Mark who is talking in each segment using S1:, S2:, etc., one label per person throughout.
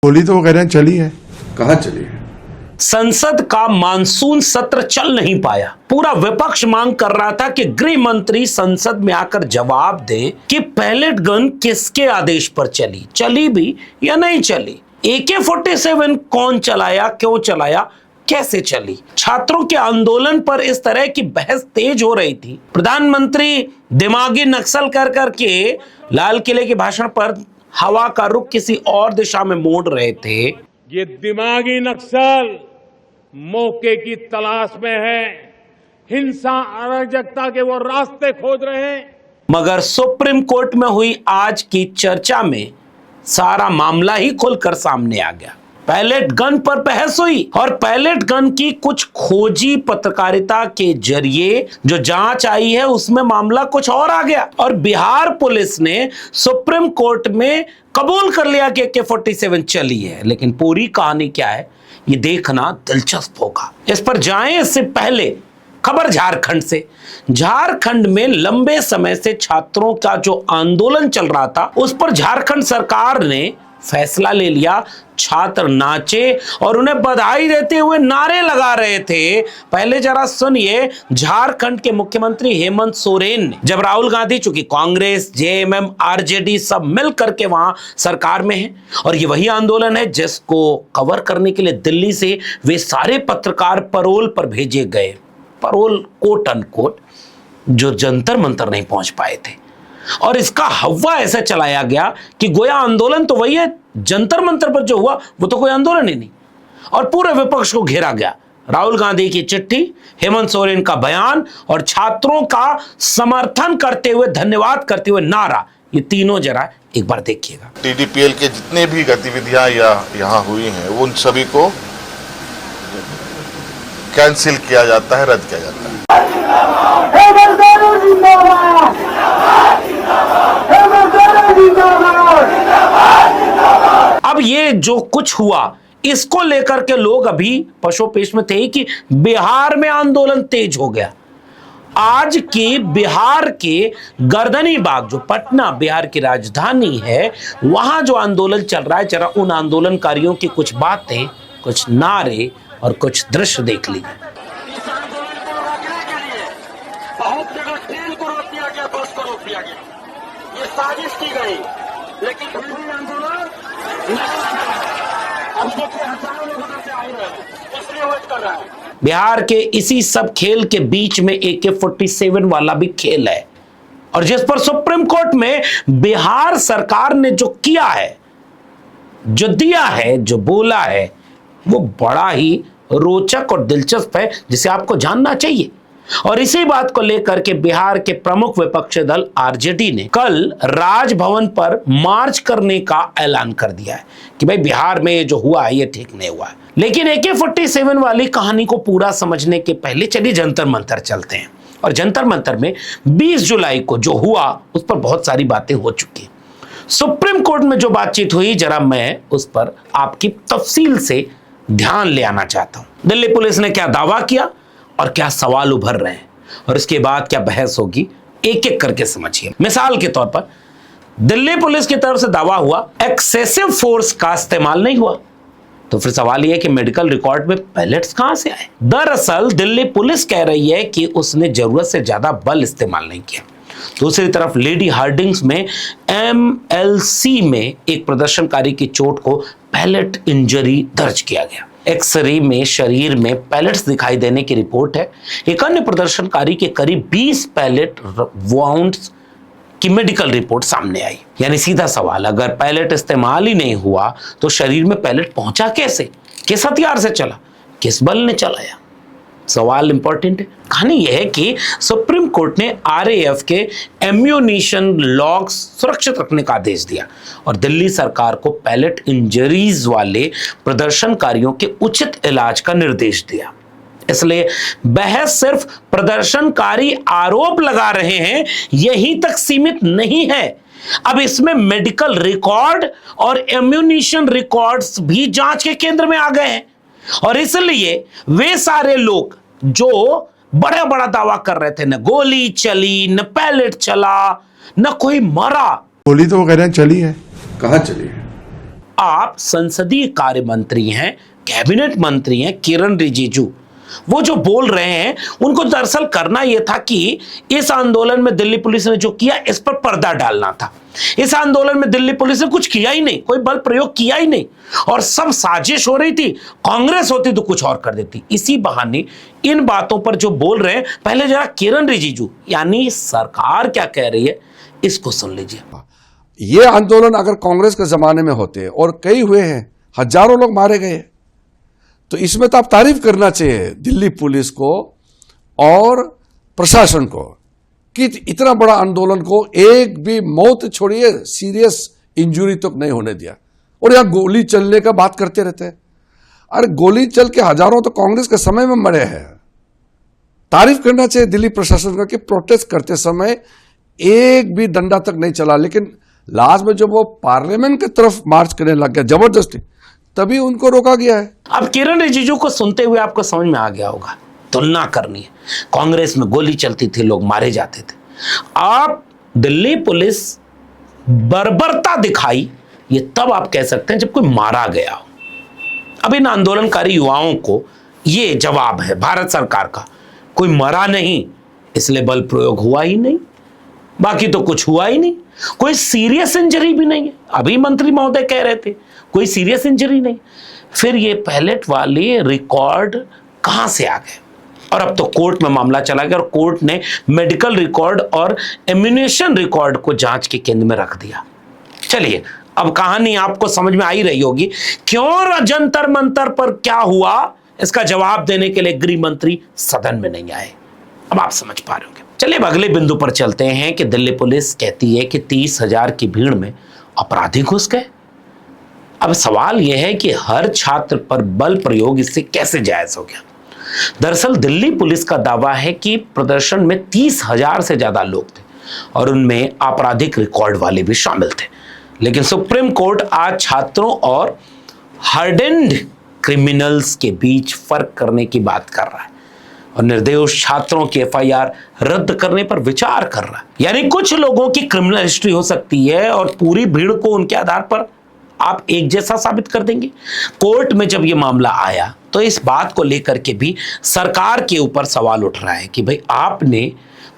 S1: गोली तो वो कह रहे हैं चली है।
S2: कहाँ चली है?
S3: संसद का मानसून सत्र चल नहीं पाया। पूरा विपक्ष मांग कर रहा था कि गृह मंत्री संसद में आकर जवाब दे कि पैलेट गन किसके आदेश पर चली, चली भी या नहीं चली। AK-47 कौन चलाया, क्यों चलाया, कैसे चली। छात्रों के आंदोलन पर इस तरह की बहस तेज हो रही थी। प्रधानमंत्री दिमागी नक्सल कर करके लाल किले के भाषण पर हवा का रुख किसी और दिशा में मोड़ रहे थे।
S4: ये दिमागी नक्सल मौके की तलाश में है, हिंसा अराजकता के वो रास्ते खोज रहे हैं।
S3: मगर सुप्रीम कोर्ट में हुई आज की चर्चा में सारा मामला ही खुलकर सामने आ गया। पैलेट गन पर बहस हुई और पैलेट गन की कुछ खोजी पत्रकारिता के जरिए जो जांच आई है उसमें मामला कुछ और आ गया और बिहार पुलिस ने सुप्रीम कोर्ट में कबूल कर लिया कि AK-47 चली है। लेकिन पूरी कहानी क्या है ये देखना दिलचस्प होगा। इस पर जाएं इससे पहले खबर झारखंड से। झारखंड में लंबे समय से छात्रों का जो आंदोलन चल रहा था उस पर झारखंड सरकार ने फैसला ले लिया। छात्र नाचे और उन्हें बधाई देते हुए नारे लगा रहे थे। पहले जरा सुनिए झारखंड के मुख्यमंत्री हेमंत सोरेन ने, जब राहुल गांधी, चूंकि कांग्रेस, JMM, RJD सब मिल करके वहां सरकार में है और ये वही आंदोलन है जिसको कवर करने के लिए दिल्ली से वे सारे पत्रकार पैरोल पर भेजे गए। पैरोल कोट अनकोट, जो जंतर मंतर नहीं पहुंच पाए थे और इसका हवा ऐसा चलाया गया कि गोया आंदोलन तो वही है, जंतर मंतर पर जो हुआ वो तो कोई आंदोलन ही नहीं। और पूरे विपक्ष को घेरा गया। राहुल गांधी की चिट्ठी, हेमंत सोरेन का बयान और छात्रों का समर्थन करते हुए, धन्यवाद करते हुए नारा, ये तीनों जरा एक बार देखिएगा।
S5: TDPL के जितने भी गतिविधियां यहाँ हुई हैं उन सभी को कैंसिल किया जाता है, रद्द किया जाता है।
S3: अब ये जो कुछ हुआ इसको लेकर के लोग अभी पशोपेश में थे कि बिहार में आंदोलन तेज हो गया। आज की बिहार के गर्दनी बाग, जो पटना बिहार की राजधानी है, वहां जो आंदोलन चल रहा है, जरा उन आंदोलनकारियों की कुछ बातें, कुछ नारे और कुछ दृश्य देख लीजिए।
S6: बहुत जगह ट्रेन को रोक दिया गया, बस को रोक दिया गया, ये साजिश की गई, लेकिन फिर भी आंदोलन अब देखिए हजारों लोग उधर से आ रहे हैं, इसलिए वेट कर रहा है।
S3: बिहार के इसी सब खेल के बीच में AK-47 वाला भी खेल है और जिस पर सुप्रीम कोर्ट में बिहार सरकार ने जो किया है, जो दिया है, जो बोला है, वो बड़ा ही रोचक और दिलचस्प है जिसे आपको जानना चाहिए। और इसी बात को लेकर के बिहार के प्रमुख विपक्षी दल RJD ने कल राजभवन पर मार्च करने का ऐलान कर दिया है कि भाई बिहार में जो हुआ है ये ठीक नहीं हुआ है। लेकिन AK-47 वाली कहानी को पूरा समझने के पहले चलिए जंतर मंतर चलते हैं। और जंतर मंतर में 20 जुलाई को जो हुआ उस पर बहुत सारी बातें हो चुकी। सुप्रीम कोर्ट में जो बातचीत हुई, जरा मैं उस पर आपकी तफसील से ध्यान ले आना चाहता हूं। दिल्ली पुलिस ने क्या दावा किया और क्या सवाल उभर रहे हैं और इसके बाद क्या बहस होगी, एक एक करके समझिए। मिसाल के तौर पर दिल्ली पुलिस की तरफ से दावा हुआ एक्सेसिव फोर्स का इस्तेमाल नहीं हुआ। तो फिर सवाल यह है कि मेडिकल रिकॉर्ड में पैलेट्स कहां से आए। दरअसल दिल्ली पुलिस कह रही है कि उसने जरूरत से ज्यादा बल इस्तेमाल नहीं किया। दूसरी तरफ लेडी हार्डिंग्स में MLC में एक प्रदर्शनकारी की चोट को पैलेट इंजरी दर्ज किया गया। एक्सरे में शरीर में पैलेट्स दिखाई देने की रिपोर्ट है। एक अन्य प्रदर्शनकारी के करीब 20 पैलेट वाउंड्स की मेडिकल रिपोर्ट सामने आई। यानी सीधा सवाल, अगर पैलेट इस्तेमाल ही नहीं हुआ तो शरीर में पैलेट पहुंचा कैसे, किस हथियार से चला, किस बल ने चलाया। सवाल इंपॉर्टेंट है। कहानी यह है कि सुप्रीम कोर्ट ने RAF के एम्यूनिशन लॉग्स सुरक्षित रखने का आदेश दिया और दिल्ली सरकार को पैलेट इंजरीज वाले प्रदर्शनकारियों के उचित इलाज का निर्देश दिया। इसलिए बहस सिर्फ प्रदर्शनकारी आरोप लगा रहे हैं यहीं तक सीमित नहीं है। अब इसमें मेडिकल रिकॉर्ड और एम्यूनिशन रिकॉर्ड्स भी जांच के केंद्र में आ गए हैं और इसलिए वे सारे लोग जो बड़ा बड़ा दावा कर रहे थे, न गोली चली, न पैलेट चला, न कोई मरा,
S1: गोली तो वो कह रहे हैं चली है।
S2: कहाँ चली है?
S3: आप संसदीय कार्य मंत्री हैं, कैबिनेट मंत्री हैं किरण रिजिजू, वो जो बोल रहे हैं उनको दरअसल करना यह था कि इस आंदोलन में दिल्ली पुलिस ने जो किया इस पर पर्दा डालना था। इस आंदोलन में दिल्ली पुलिस ने कुछ किया ही नहीं, कोई बल प्रयोग किया ही नहीं, और सब साजिश हो रही थी। कांग्रेस होती तो कुछ और कर देती। इसी बहाने इन बातों पर जो बोल रहे हैं, पहले जरा किरण रिजिजू यानी सरकार क्या कह रही है इसको सुन लीजिए।
S1: ये आंदोलन अगर कांग्रेस के जमाने में होते और कई हुए हैं, हजारों लोग मारे गए, तो इसमें तो आप तारीफ करना चाहिए दिल्ली पुलिस को और प्रशासन को कि इतना बड़ा आंदोलन को एक भी मौत छोड़िए सीरियस इंजरी तक नहीं होने दिया। और यहां गोली चलने का बात करते रहते हैं। अरे गोली चल के हजारों तो कांग्रेस के समय में मरे हैं। तारीफ करना चाहिए दिल्ली प्रशासन का कि प्रोटेस्ट करते समय एक भी डंडा तक नहीं चला, लेकिन लास्ट में जब वो पार्लियामेंट की तरफ मार्च करने लग गया जबरदस्ती, तभी उनको रोका गया है।
S3: अब किरण रिजिजू को सुनते हुए आपको समझ में आ गया होगा, तुलना करनी है। कांग्रेस में गोली चलती थी, लोग मारे जाते थे। आप दिल्ली पुलिस बर्बरता दिखाई, ये तब आप कह सकते हैं जब कोई मारा गया हो। अब इन आंदोलनकारी युवाओं को ये जवाब है भारत सरकार का, कोई मरा नहीं इसलिए बल प्रयोग हुआ ही नहीं, बाकी तो कुछ हुआ ही नहीं, कोई सीरियस इंजरी भी नहीं है। अभी मंत्री महोदय कह रहे थे कोई सीरियस इंजरी नहीं। फिर ये पैलेट वाले रिकॉर्ड कहां से आ गए? और अब तो कोर्ट में मामला चला गया और कोर्ट ने मेडिकल रिकॉर्ड और एम्यूनेशन रिकॉर्ड को जांच के केंद्र में रख दिया। चलिए अब कहानी आपको समझ में आ ही रही होगी क्यों जंतर मंतर पर क्या हुआ, इसका जवाब देने के लिए गृह मंत्री सदन में नहीं आए। अब आप समझ पा रहे होंगे। चलिए अब अगले बिंदु पर चलते हैं कि दिल्ली पुलिस कहती है कि 30,000 की भीड़ में अपराधी घुस गए। अब सवाल यह है कि हर छात्र पर बल प्रयोग इससे कैसे जायज हो गया? दरअसल दिल्ली पुलिस का दावा है कि प्रदर्शन में 30,000 से ज्यादा लोग थे और उनमें आपराधिक रिकॉर्ड वाले भी शामिल थे। लेकिन सुप्रीम कोर्ट आज छात्रों और हार्डेंड क्रिमिनल्स के बीच फर्क करने की बात कर रहा है और निर्दोष छात्रों की एफआईआर रद्द करने पर विचार कर रहा है। यानी कुछ लोगों की क्रिमिनल हिस्ट्री हो सकती है और पूरी भीड़ को उनके आधार पर आप एक जैसा साबित कर देंगे। कोर्ट में जब यह मामला आया तो इस बात को लेकर के भी सरकार के ऊपर सवाल उठ रहा है कि भाई आपने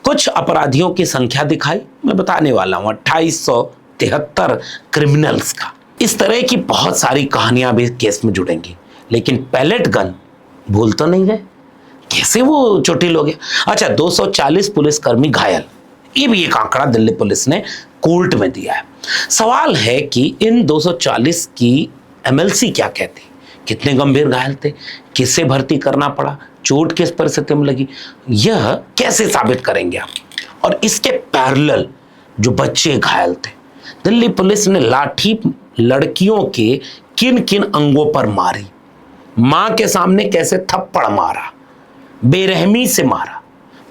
S3: कुछ अपराधियों की संख्या दिखाई, मैं बताने वाला हूं 2873 क्रिमिनल्स का। इस तरह की बहुत सारी कहानियां भी केस में जुड़ेंगी, लेकिन पैलेट गन भूल तो नहीं गए, कैसे वो चोटिल हो गया। अच्छा 240 पुलिसकर्मी घायल, ये भी एक आंकड़ा दिल्ली पुलिस ने कोर्ट में दिया है। सवाल है कि इन 240 की एमएलसी क्या कहती, कितने गंभीर घायल थे, किससे भर्ती करना पड़ा, चोट किस परिस्थिति में लगी, यह कैसे साबित करेंगे आप? और इसके पैरेलल जो बच्चे घायल थे, दिल्ली पुलिस ने लाठी लड़कियों के किन किन अंगों पर मारी, मां के सामने कैसे थप्पड़ मारा, बेरहमी से मारा,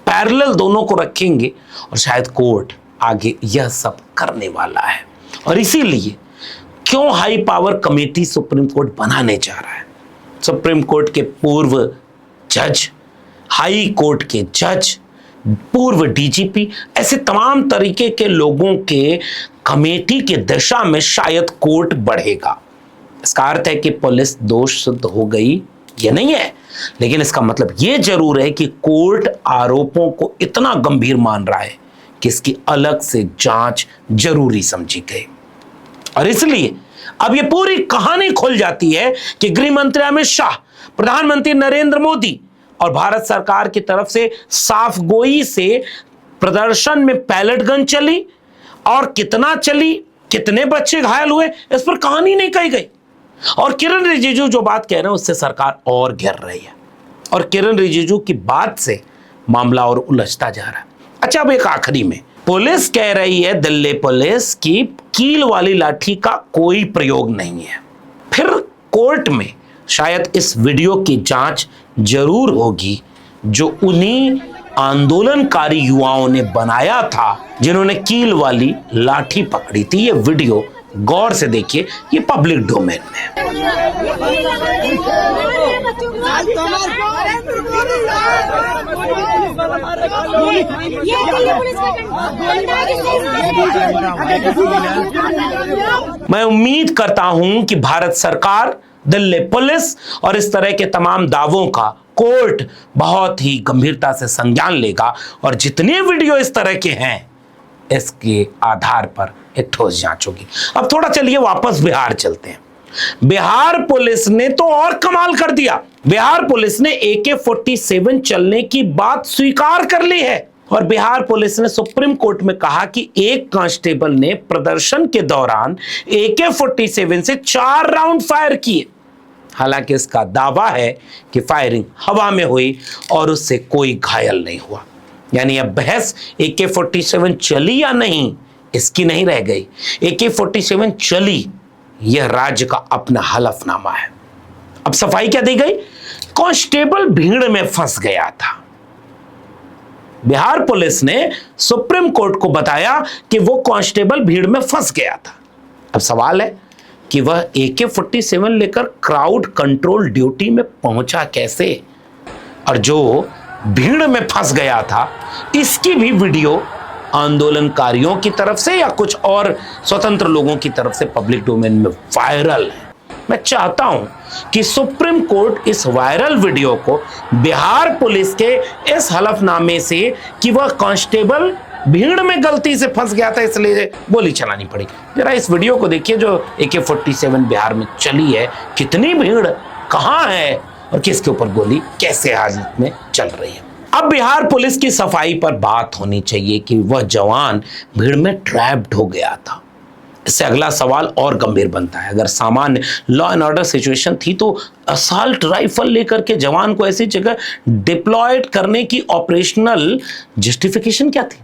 S3: पैरेलल दोनों को रखेंगे और शायद कोर्ट आगे यह सब करने वाला है। और इसीलिए क्यों high power committee supreme court बनाने जा रहा है? सुप्रीम कोर्ट के पूर्व जज, हाई कोर्ट के जज, पूर्व डीजीपी, ऐसे तमाम तरीके के लोगों के कमेटी के दिशा में शायद कोर्ट बढ़ेगा। इसका अर्थ है कि पुलिस दोष सिद्ध हो गई ये नहीं है, लेकिन इसका मतलब ये जरूर है कि कोर्ट आरोपों को इतना गंभीर मान रहा है कि इसकी अलग से जांच जरूरी समझी गई। और इसलिए अब ये पूरी कहानी खुल जाती है कि गृह मंत्री अमित शाह, प्रधानमंत्री नरेंद्र मोदी और भारत सरकार की तरफ से साफ गोई से प्रदर्शन में पैलेट गन चली और कितना चली, कितने बच्चे घायल हुए, इस पर कहानी नहीं कही गई। और किरण रिजिजू जो बात कह रहे हैं उससे सरकार और घेर रही है और किरण रिजिजू की बात से मामला और उलझता जा रहा है। अच्छा अब एक आखिरी में, पुलिस कह रही है दिल्ली पुलिस की कील वाली लाठी का कोई प्रयोग नहीं है। फिर कोर्ट में शायद इस वीडियो की जांच जरूर होगी जो उन्हीं आंदोलनकारी युवाओं ने बनाया था जिन्होंने कील वाली लाठी पकड़ी थी। ये वीडियो गौर से देखिए, ये पब्लिक डोमेन में है। मैं उम्मीद करता हूं कि भारत सरकार, दिल्ली पुलिस और इस तरह के तमाम दावों का कोर्ट बहुत ही गंभीरता से संज्ञान लेगा और जितने वीडियो इस तरह के हैं इसके आधार पर एक ठोस जांच होगी। अब थोड़ा चलिए वापस बिहार चलते हैं। बिहार पुलिस ने तो और कमाल कर दिया। बिहार पुलिस ने AK-47 चलने की बात स्वीकार कर ली है और बिहार पुलिस ने सुप्रीम कोर्ट में कहा कि एक कांस्टेबल ने प्रदर्शन के दौरान AK-47 से 4 राउंड फायर किए। हालांकि इसका दावा है कि फायरिंग हवा में हुई और उससे कोई घायल नहीं हुआ। यानी अब बहस AK-47 चली या नहीं इसकी नहीं रह गई। AK-47 चली, यह राज्य का अपना हलफनामा है। अब सफाई क्या दी गई? कांस्टेबल भीड़ में फंस गया था। बिहार पुलिस ने सुप्रीम कोर्ट को बताया कि वो कांस्टेबल भीड़ में फंस गया था। अब सवाल है कि वह AK-47 लेकर क्राउड कंट्रोल ड्यूटी में पहुंचा कैसे, और जो भीड़ में फंस गया था इसकी भी वीडियो आंदोलनकारियों की तरफ से या कुछ और स्वतंत्र लोगों की तरफ से पब्लिक डोमेन में वायरल है। मैं चाहता हूं कि सुप्रीम कोर्ट इस वायरल वीडियो को बिहार पुलिस के इस हलफनामे से कि वह कांस्टेबल भीड़ में गलती से फंस गया था इसलिए गोली चलानी पड़ी, जरा इस वीडियो को देखिए जो AK-47 बिहार में चली है। कितनी भीड़, कहां है और किसके ऊपर गोली कैसे हालत में चल रही है। अब बिहार पुलिस की सफाई पर बात होनी चाहिए कि वह जवान भीड़ में ट्रैप्ड हो गया था। इससे अगला सवाल और गंभीर बनता है। अगर सामान्य लॉ एंड ऑर्डर सिचुएशन थी तो असॉल्ट राइफल लेकर के जवान को ऐसी जगह डिप्लॉयड करने की ऑपरेशनल जस्टिफिकेशन क्या थी?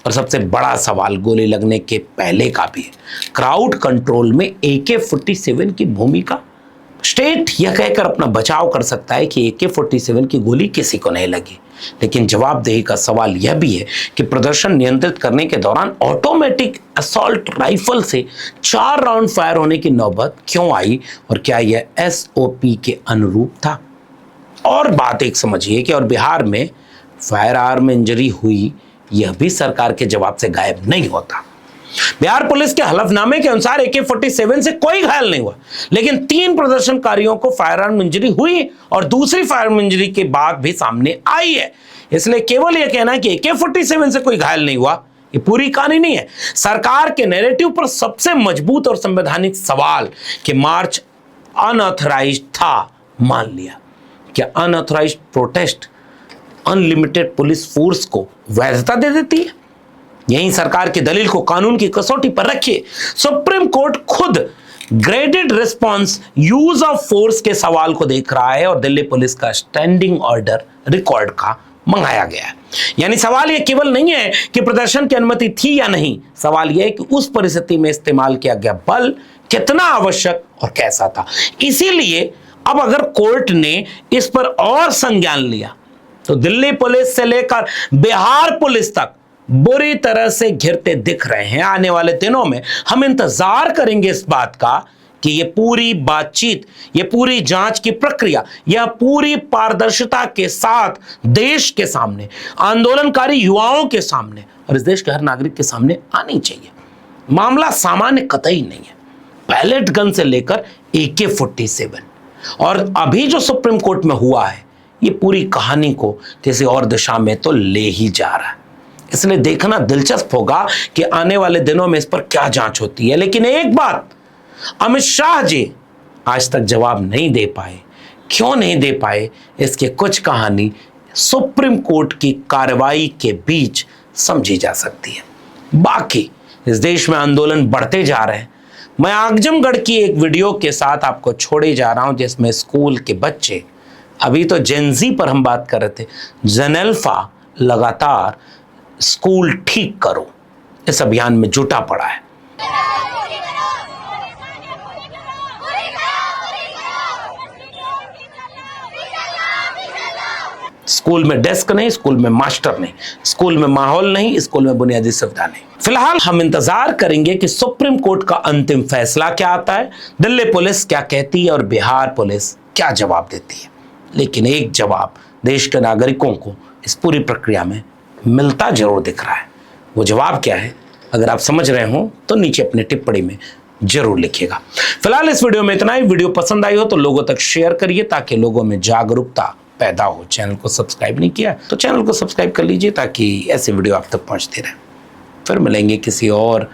S3: और सबसे बड़ा सवाल गोली लगने के पहले का भी है। क्राउड कंट्रोल में AK-47 की भूमिका। स्टेट यह कहकर अपना बचाव कर सकता है कि AK-47 की गोली किसी को नहीं लगी, लेकिन जवाबदेही का सवाल यह भी है कि प्रदर्शन नियंत्रित करने के दौरान ऑटोमेटिक असॉल्ट राइफल से 4 राउंड फायर होने की नौबत क्यों आई और क्या यह SOP के अनुरूप था? और बात एक समझिए कि और बिहार में फायर आर्म इंजरी हुई, यह भी सरकार के जवाब से गायब नहीं होता। बिहार पुलिस के हलफनामे के अनुसार AK-47 से कोई घायल नहीं हुआ, लेकिन 3 प्रदर्शनकारियों को फायर आर्म इंजरी हुई और दूसरी फायर आर्म इंजरी की बात भी सामने आई है। इसलिए केवल यह कहना कि AK-47 से कोई घायल नहीं हुआ ये पूरी कहानी नहीं है। सरकार के नैरेटिव पर सबसे मजबूत और संवैधानिक सवाल कि मार्च अनऑथराइज्ड था मान लिया। क्या unauthorised protest unlimited police force को वैधता दे देती है? यही सरकार की दलील को कानून की कसौटी पर रखिए। सुप्रीम कोर्ट खुद graded response use of force के सवाल को देख रहा है और दिल्ली पुलिस का स्टैंडिंग ऑर्डर रिकॉर्ड का मंगाया गया है। यानी सवाल यह केवल नहीं है कि प्रदर्शन की अनुमति थी या नहीं, सवाल यह है कि उस परिस्थिति में इस्तेमाल किया गया बल कितना आवश्यक और कैसा था। इसीलिए अब अगर कोर्ट ने इस पर और संज्ञान लिया तो दिल्ली पुलिस से लेकर बिहार पुलिस तक बुरी तरह से घिरते दिख रहे हैं। आने वाले दिनों में हम इंतजार करेंगे इस बात का कि ये पूरी बातचीत, ये पूरी जांच की प्रक्रिया, यह पूरी पारदर्शिता के साथ देश के सामने, आंदोलनकारी युवाओं के सामने और इस देश के हर नागरिक के सामने आनी चाहिए। मामला सामान्य कतई नहीं है। पैलेट गन से लेकर AK-47 और अभी जो सुप्रीम कोर्ट में हुआ है, ये पूरी कहानी को किसी और दिशा में तो ले ही जा रहा है। इसलिए देखना दिलचस्प होगा कि आने वाले दिनों में इस पर क्या जांच होती है। लेकिन एक बात अमित शाह जी आज तक जवाब नहीं दे पाए। क्यों नहीं दे पाए? इसके कुछ कहानी सुप्रीम कोर्ट की कार्रवाई के बीच समझी जा सकती है। बाकी इस देश में आंदोलन बढ़ते जा रहे हैं। मैं आजमगढ़ की एक वीडियो के साथ आपको छोड़े जा रहा हूं जिसमें स्कूल के बच्चे, अभी तो जेनजी पर हम बात कर रहे थे, जेनेल्फा लगातार स्कूल ठीक करो इस अभियान में जुटा पड़ा है। स्कूल में डेस्क नहीं, स्कूल में मास्टर नहीं, स्कूल में माहौल नहीं, स्कूल में बुनियादी सुविधा नहीं। फिलहाल हम इंतजार करेंगे कि सुप्रीम कोर्ट का अंतिम फैसला क्या आता है, दिल्ली पुलिस क्या कहती है और बिहार पुलिस क्या जवाब देती है। लेकिन एक जवाब देश के नागरिकों को इस पूरी प्रक्रिया में मिलता जरूर दिख रहा है। वो जवाब क्या है, अगर आप समझ रहे हो तो नीचे अपनी टिप्पणी में जरूर लिखिएगा। फिलहाल इस वीडियो में इतना ही। वीडियो पसंद आई हो तो लोगों तक शेयर करिए ताकि लोगों में जागरूकता पैदा हो। चैनल को सब्सक्राइब नहीं किया तो चैनल को सब्सक्राइब कर लीजिए ताकि ऐसे वीडियो आप तक पहुंचते रहे। फिर मिलेंगे किसी और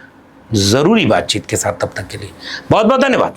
S3: जरूरी बातचीत के साथ, तब तक के लिए बहुत बहुत धन्यवाद।